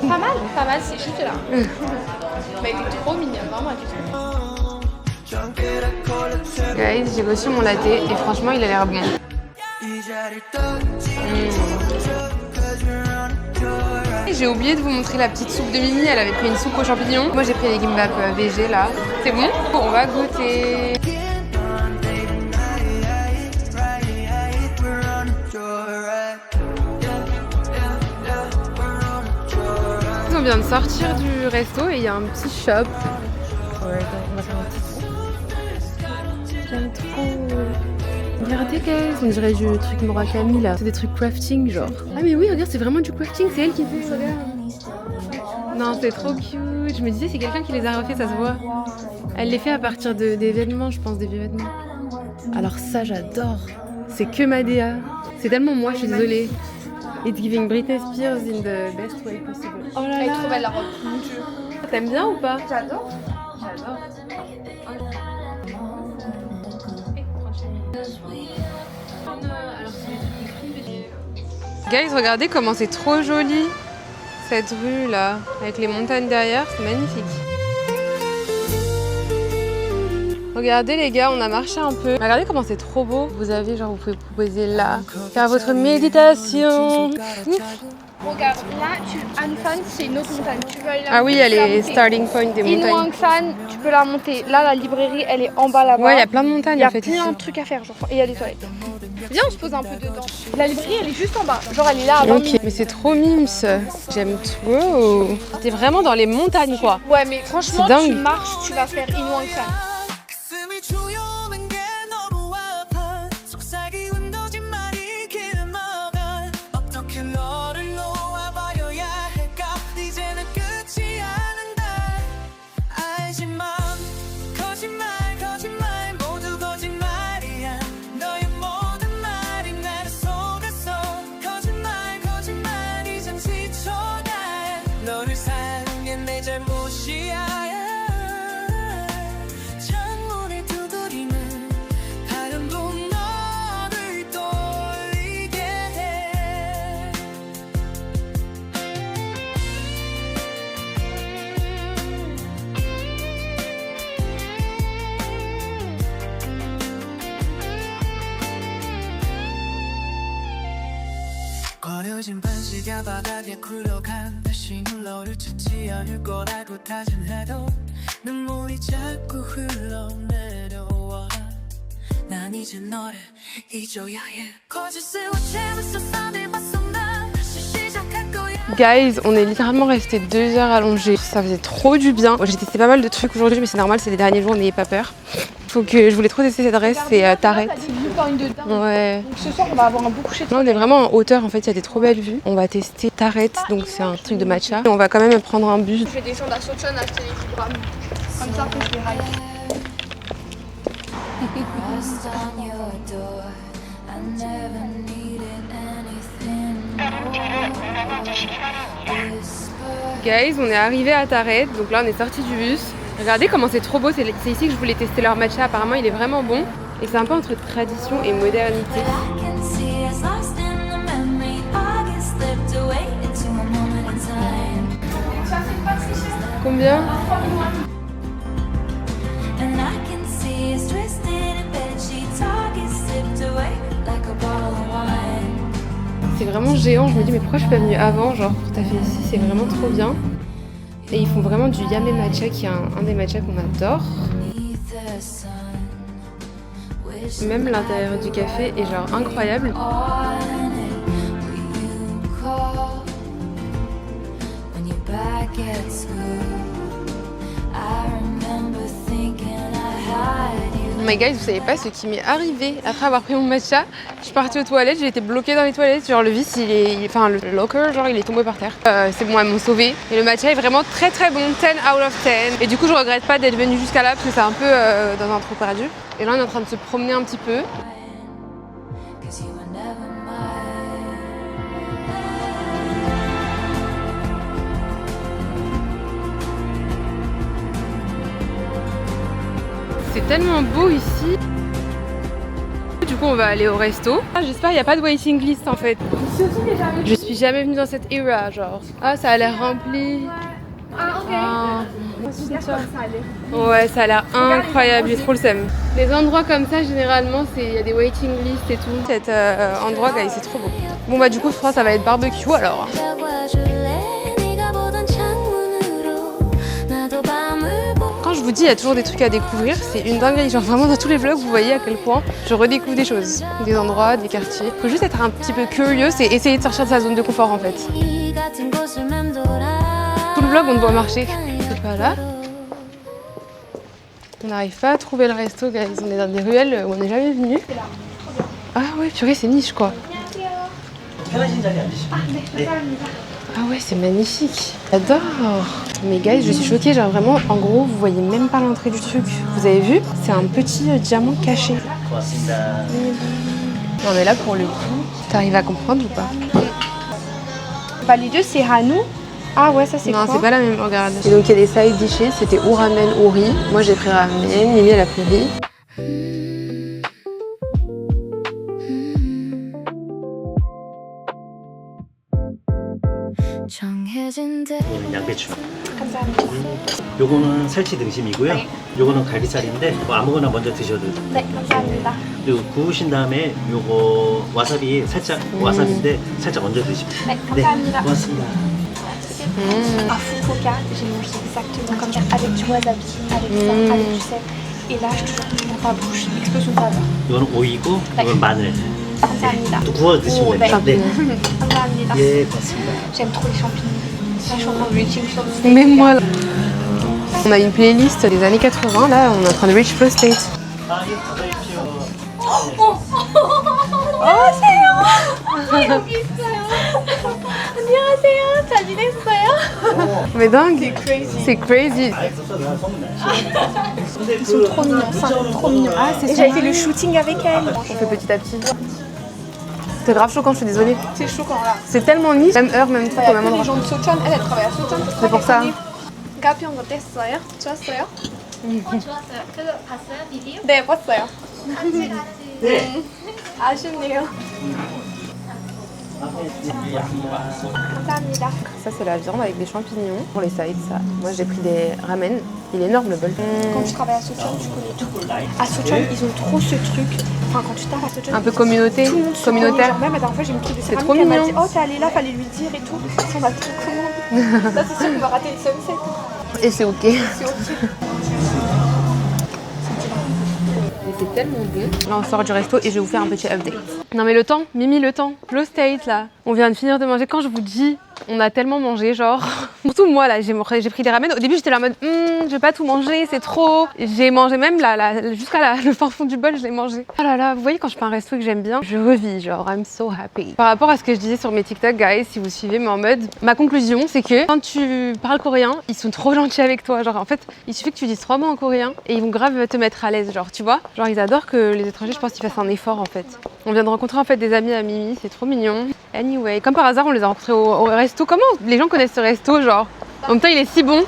Speaker 3: pas mal, c'est juste là. Mais elle était trop mignonne, vraiment elle était trop mignonne.
Speaker 2: Guys, j'ai reçu mon latte et franchement il a l'air bon. J'ai oublié de vous montrer la petite soupe de Mimi, elle avait pris une soupe aux champignons. Moi j'ai pris les gimbap VG là. C'est bon? On va goûter. On vient de sortir du resto et il y a un petit shop. On va faire un petit tour. J'aime trop. Regardez guys, on dirait du truc Murakami là. C'est des trucs crafting genre. Ah mais oui, regarde, c'est vraiment du crafting, c'est elle qui fait, regarde. Non, c'est trop cute. Je me disais, c'est quelqu'un qui les a refait, ça se voit. Elle les fait à partir des vêtements, je pense, des vieux vêtements. Alors ça, j'adore. C'est que ma DA. C'est tellement moi, je suis désolée. It's giving Britney Spears in the best way possible. Oh là là.
Speaker 3: Elle est trop belle la robe, mon dieu.
Speaker 2: T'aimes bien ou pas?
Speaker 3: J'adore.
Speaker 2: J'adore. Guys, regardez comment c'est trop joli cette rue là, avec les montagnes derrière, c'est magnifique. Regardez les gars, on a marché un peu. Regardez comment c'est trop beau. Vous avez genre, vous pouvez vous poser là, faire votre méditation.
Speaker 3: Regarde, là, Anfan, c'est une autre montagne. Tu veux aller la
Speaker 2: Ah oui, il y a
Speaker 3: tu peux la
Speaker 2: les
Speaker 3: monter.
Speaker 2: starting points des montagnes.
Speaker 3: Inwangsan, tu peux la monter. Là, la librairie, elle est en bas là-bas.
Speaker 2: Ouais, il y a plein de montagnes
Speaker 3: Il y a
Speaker 2: en fait
Speaker 3: plein
Speaker 2: ici.
Speaker 3: de trucs à faire, genre. Et il y a des toilettes. Viens, on se pose un peu dedans. La librairie, elle est juste en bas. Genre, elle est là à 20
Speaker 2: Ok,
Speaker 3: minutes.
Speaker 2: mais c'est trop mimes. J'aime trop. T'es vraiment dans les montagnes quoi.
Speaker 3: Ouais, mais franchement,
Speaker 2: C'est dingue.
Speaker 3: tu marches, tu vas faire Inwangsan.
Speaker 7: 가슴이 조여오는 게 너무 아파 속삭이는 거짓말이 길을 막아 어떻게 너를 놓아봐야 할까 이제는 끝이 아는데 알지만 거짓말 모두 거짓말이야 너의 모든 말이 나를 속았어 거짓말이 잠시 초라해 너를 사랑해 내 잘못이야 창문을 두드리는 바람도 너를 떠올리게 해 꺼려진 반시가 바닥에 굴러간 다시는 너를 찾지 않을 거라고 다짐해도 눈물이 자꾸 흘러내려와 난 이제 너를 잊어야 해 거짓으로 채웠어 사들 봤어 난 다시 시작할 거야
Speaker 2: Guys, on est littéralement resté 2 heures allongés. Ça faisait trop du bien. J'ai testé pas mal de trucs aujourd'hui, mais c'est normal, c'est les derniers jours, n'ayez pas peur. Je voulais trop tester cette adresse, c'est Taret.
Speaker 3: T'as des viewpoints de dingue.
Speaker 2: Ouais.
Speaker 3: Donc ce soir, on va avoir un beau coucher de
Speaker 2: Là, on est vraiment en hauteur en fait, il y a des trop belles vues. On va tester Taret, donc c'est un truc de matcha. Et on va quand même prendre un bus.
Speaker 3: Je vais descendre à Sochon acheter les programmes. Comme ça, après, je vais ride.
Speaker 4: Rust on your door. I never needed anything more. Whisper.
Speaker 2: Guys, on est arrivé à Taret, donc là on est sorti du bus. Regardez comment c'est trop beau, c'est ici que je voulais tester leur matcha, apparemment il est vraiment bon. Et c'est un peu entre tradition et modernité.
Speaker 4: I can see us lost in the memory. I get slipped away into a moment in time.
Speaker 2: Combien?
Speaker 4: And I can see us twisted in bed sheets. I get slipped away like a bottle of wine.
Speaker 2: C'est vraiment géant, je me dis mais pourquoi je suis pas venue avant, genre pour taffer ici, c'est vraiment trop bien. Et ils font vraiment du yame matcha qui est un des matchas qu'on adore.
Speaker 4: Beneath the sun. Wish
Speaker 2: Même l'intérieur du café est genre incroyable.
Speaker 4: on it. Will you call when you're back at school? I remember thinking I had you.
Speaker 2: Oh my guys, vous savez pas ce qui m'est arrivé après avoir pris mon matcha. Je suis partie aux toilettes, j'ai été bloquée dans les toilettes. Genre le vis, enfin le locker, genre il est tombé par terre. C'est bon, elles m'ont sauvée. Et le matcha est vraiment très très bon, 10 out of 10. Et du coup, je regrette pas d'être venue jusqu'à là parce que c'est un peu dans un trou perdu. Et là, on est en train de se promener un petit peu.
Speaker 4: 'Cause you were never mine.
Speaker 2: C'est tellement beau ici. Du coup, on va aller au resto. Ah, j'espère qu'il n'y a pas de waiting list en fait. Je suis jamais venue dans cette era, genre. Ah, ça a l'air rempli.
Speaker 3: Ah, ok.
Speaker 2: Ah.
Speaker 3: Regarde comme ça, elle est.
Speaker 2: Ouais, ça a l'air incroyable, j'ai trop le seum. Les endroits comme ça, généralement, il y a des waiting lists et tout. Cet endroit, guys, c'est trop beau. Bon, bah, du coup, je crois que ça va être barbecue alors.
Speaker 4: 잡아줄래? 네가 보던 창문으로 나도 밤을 보.
Speaker 2: Quand je vous dis, il y a toujours des trucs à découvrir, c'est une dinguerie. Genre, vraiment, dans tous les vlogs, vous voyez à quel point je redécouvre des choses, des endroits, des quartiers. Faut juste être un petit peu curieux et essayer de sortir de sa zone de confort en fait.
Speaker 4: 이 같은 곳을 맴돌아.
Speaker 2: Tout le vlog, on te voit marcher. C'est pas là. On n'arrive pas à trouver le resto, guys. On est dans des ruelles où on n'est jamais venu. Ah ouais, purée, c'est niche quoi.
Speaker 5: 편하신 자리 앉으시면 네.
Speaker 2: Ah ouais, c'est magnifique. J'adore. Mais guys, je suis choquée. Genre vraiment, en gros, vous voyez même pas l'entrée du truc. Vous avez vu? C'est un petit diamant caché.
Speaker 5: 고맙습니다.
Speaker 2: Non mais là, pour le coup, t'arrives à comprendre ou pas?
Speaker 3: Bah, les deux, c'est Hanou. Ah ouais, ça c'est
Speaker 2: Non,
Speaker 3: quoi?
Speaker 2: c'est pas la même, regarde. Et donc il y a des side dishes, c'était ou ramen ou riz. Moi j'ai pris ramen, Mimi elle a pris riz.
Speaker 5: 대충.
Speaker 3: 감사합니다.
Speaker 5: 요거는 살치 등심이고요.
Speaker 3: 네.
Speaker 5: 요거는 갈비살인데 뭐 아무거나 먼저 드셔도 돼요.
Speaker 3: 네, 감사합니다.
Speaker 5: 그리고 구우신 다음에 요거 와사비 살짝 와사비인데 살짝 얹어 드시면 돼요.
Speaker 3: 네, 감사합니다.
Speaker 5: 고맙습니다.
Speaker 3: À Fukuoka, j'ai mangé exactement comme ça, avec du wasabi, avec ça, avec du sel. Et là, je te jure, dans ma bouche, explosion de saveur.
Speaker 5: 이거는 오이고 이건 마늘.
Speaker 3: 감사합니다.
Speaker 5: 또 구워 드시면
Speaker 3: 오,
Speaker 5: 됩니다.
Speaker 3: 네.
Speaker 5: 네.
Speaker 3: 감사합니다.
Speaker 5: 예, 고맙습니다.
Speaker 3: J'aime trop les champignons. Franchement, le chim chim.
Speaker 2: Même moi là. On a une playlist des années 80 là, on est en train de reach flow state.
Speaker 5: 아, 이거 받아주십시오.
Speaker 3: 여기 있어요. 안녕하세요. 잘 지냈어요?
Speaker 2: Mais dingue, c'est crazy.
Speaker 5: Ils sont
Speaker 3: trop mignons, ça, trop mignons.
Speaker 2: Ah, c'est
Speaker 3: Et j'avais fait le shooting avec elle.
Speaker 2: On fait petit à petit. C'est grave choquant, je suis désolée.
Speaker 3: C'est choquant là.
Speaker 2: C'est tellement niche, même heure, même tout,
Speaker 3: Il y
Speaker 2: au
Speaker 3: a
Speaker 2: même
Speaker 3: que les
Speaker 2: endroit.
Speaker 3: gens de Sochon, elle travaille à Sochon.
Speaker 2: C'est pour ça.
Speaker 3: 가평 어땠어요? 좋았어요?
Speaker 8: 좋았어요. 그거 봤어요? 비디오?
Speaker 3: 네, 봤어요.
Speaker 8: 같이 같이.
Speaker 5: 네.
Speaker 3: 아쉽네요. 감사합니다.
Speaker 2: Ça, c'est la viande avec des champignons pour les sides, ça. Moi, j'ai pris des ramen. Il est énorme le bol.
Speaker 3: Quand tu travailles à Sochon, tu connais tout. À Sochon, ils ont trop ce truc. Enfin, quand tu tapes à Sochon,
Speaker 2: Un peu communauté,
Speaker 3: tout le monde se
Speaker 2: communautaire.
Speaker 3: connaît. Genre, même la dernière fois, j'ai une truc de
Speaker 2: C'est
Speaker 3: céramique,
Speaker 2: trop
Speaker 3: elle m'a
Speaker 2: mignon.
Speaker 3: dit, oh, t'es allée là, fallait lui dire et tout. Si on a tout commandé. Là, c'est sûr qu'on va rater le sunset.
Speaker 2: Et c'est ok.
Speaker 3: C'est ok.
Speaker 2: C'est tellement bon. Là, on sort du resto et je vais vous faire un petit update. Non mais le temps, Mimi, le temps. Flow state là. On vient de finir de manger. Quand je vous dis, on a tellement mangé, genre. Surtout moi là, j'ai pris des ramen. Au début, j'étais là en mode, je vais pas tout manger, c'est trop. J'ai mangé même jusqu'à le fin fond du bol, je l'ai mangé. Oh là là, vous voyez quand je fais un resto que j'aime bien, je revis, genre I'm so happy. Par rapport à ce que je disais sur mes TikTok, guys, si vous suivez, mais en mode, ma conclusion, c'est que quand tu parles coréen, ils sont trop gentils avec toi. Genre en fait, il suffit que tu dises 3 mots en coréen et ils vont grave te mettre à l'aise, genre tu vois. Genre ils adorent que les étrangers, je pense qu'ils fassent un effort en fait. On vient de rencontrer en fait des amis à Mimi, c'est trop mignon. Anyway, comme par hasard, on les a rencontrés au resto. Comment les gens connaissent ce resto, genre? En même temps, il est si bon.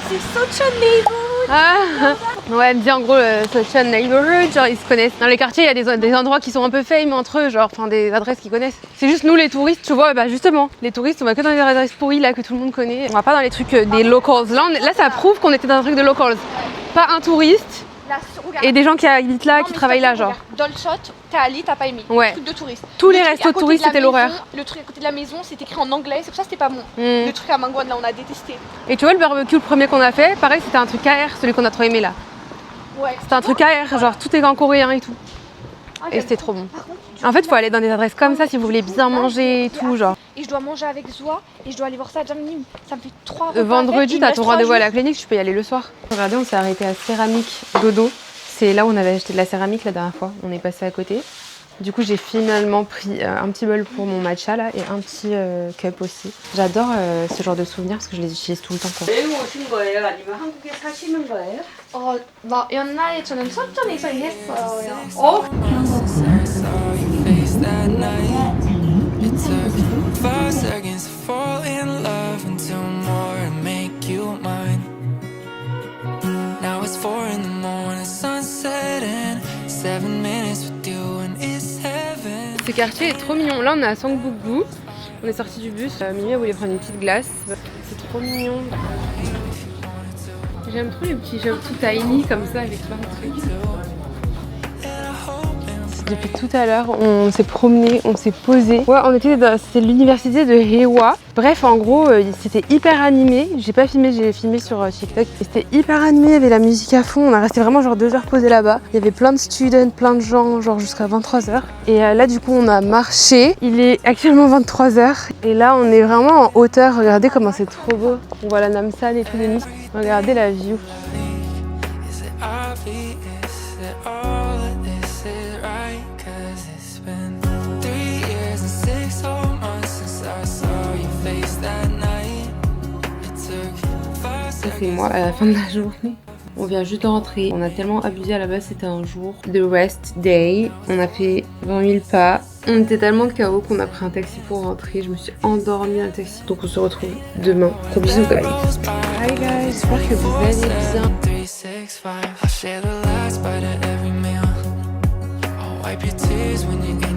Speaker 3: C'est Sochon Neighborhood.
Speaker 2: Ah ouais, elle me dit en gros Sochon Neighborhood, genre ils se connaissent. Dans les quartiers, il y a des endroits qui sont un peu fame entre eux, genre enfin des adresses qu'ils connaissent. C'est juste nous les touristes, tu vois, bah justement, les touristes, on va que dans les adresses pourries là que tout le monde connaît. On va pas dans les trucs des locals. Là, ça prouve qu'on était dans un truc de locals. Pas un touriste
Speaker 3: Là, regarde.
Speaker 2: et des gens qui habitent là,
Speaker 3: Non,
Speaker 2: qui
Speaker 3: mais
Speaker 2: travaillent là,
Speaker 3: regarde,
Speaker 2: genre.
Speaker 3: Dolchot, t'es allé, t'as pas aimé.
Speaker 2: Ouais.
Speaker 3: Le truc de touriste.
Speaker 2: Tous
Speaker 3: Le
Speaker 2: les
Speaker 3: truc
Speaker 2: restos
Speaker 3: à
Speaker 2: de
Speaker 3: côté
Speaker 2: touristes,
Speaker 3: la
Speaker 2: c'était
Speaker 3: maison,
Speaker 2: l'horaire.
Speaker 3: Le truc à côté de la maison, c'est écrit en anglais, c'est pour ça que c'était pas bon.
Speaker 2: Mm.
Speaker 3: Le truc à Mangwan, là, on a détesté.
Speaker 2: Et tu vois le barbecue, le premier qu'on a fait, pareil, c'était un truc KR, celui qu'on a trop aimé là.
Speaker 3: Ouais.
Speaker 2: C'était un truc KR, genre tout est en coréen et tout.
Speaker 3: Ah,
Speaker 2: Et
Speaker 3: j'aime
Speaker 2: c'était
Speaker 3: trop.
Speaker 2: trop bon.
Speaker 3: Par contre,
Speaker 2: En fait, faut aller dans des adresses comme ça si vous voulez bien manger et tout, genre.
Speaker 3: Et je dois manger avec Zoa et je dois aller voir ça à Jamnim. Ça me fait 3 repas.
Speaker 2: Vendredi,
Speaker 3: il me
Speaker 2: t'as
Speaker 3: reste
Speaker 2: ton
Speaker 3: 3
Speaker 2: rendez-vous à la
Speaker 3: jours.
Speaker 2: clinique, tu peux y aller le soir. Regardez, on s'est arrêté à Céramique Dodo. C'est là où on avait acheté de la céramique la dernière fois. On est passé à côté. Du coup, j'ai finalement pris un petit bol pour mon matcha là et un petit cup aussi. J'adore ce genre de souvenirs parce que je les utilise tout le temps. Quoi.
Speaker 3: 옛날에 저는 서촌에서 일했어요.
Speaker 1: Since I saw your face that night, it took 5 seconds to fall in love and 2 more to make you mine. Now it's 4 in the morning, sunset and 7 minutes with you and it's heaven.
Speaker 2: Ce quartier est trop mignon. Là, on est à Sangbukgu. On est sorti du bus. Mimi elle voulait prendre une petite glace. C'est trop mignon. J'aime trop les petits jeux tout tiny comme ça avec plein de trucs. Depuis tout à l'heure, on s'est promené, on s'est posé. Ouais, c'était l'université de Hewa. Bref, en gros, c'était hyper animé. J'ai pas filmé, j'ai filmé sur TikTok. C'était hyper animé, il y avait la musique à fond. On a resté vraiment genre 2 heures posés là-bas. Il y avait plein de students, plein de gens, genre jusqu'à 23h. Et là, du coup, on a marché. Il est actuellement 23h. Et là, on est vraiment en hauteur. Regardez comment c'est trop beau. On voit la Namsan et tout de nuit. Regardez la view.
Speaker 1: Is it obvious that all of this is right? 'Cause it's been 3 years and 6 whole months since I saw your face that night. It took 5
Speaker 2: Ça c'est
Speaker 1: seconds.
Speaker 2: moi à la fin de la journée. On vient juste de rentrer. On a tellement abusé à la base, c'était un jour de rest day. On a fait 20 000 pas. On était tellement KO qu'on a pris un taxi pour rentrer. Je me suis endormie dans le taxi. Donc on se retrouve demain. Gros bisous guys. Hi guys, j'espère que vous allez bien.
Speaker 1: 3, 6, 5. I'll share the last bite of every meal. I'll wipe your tears when you get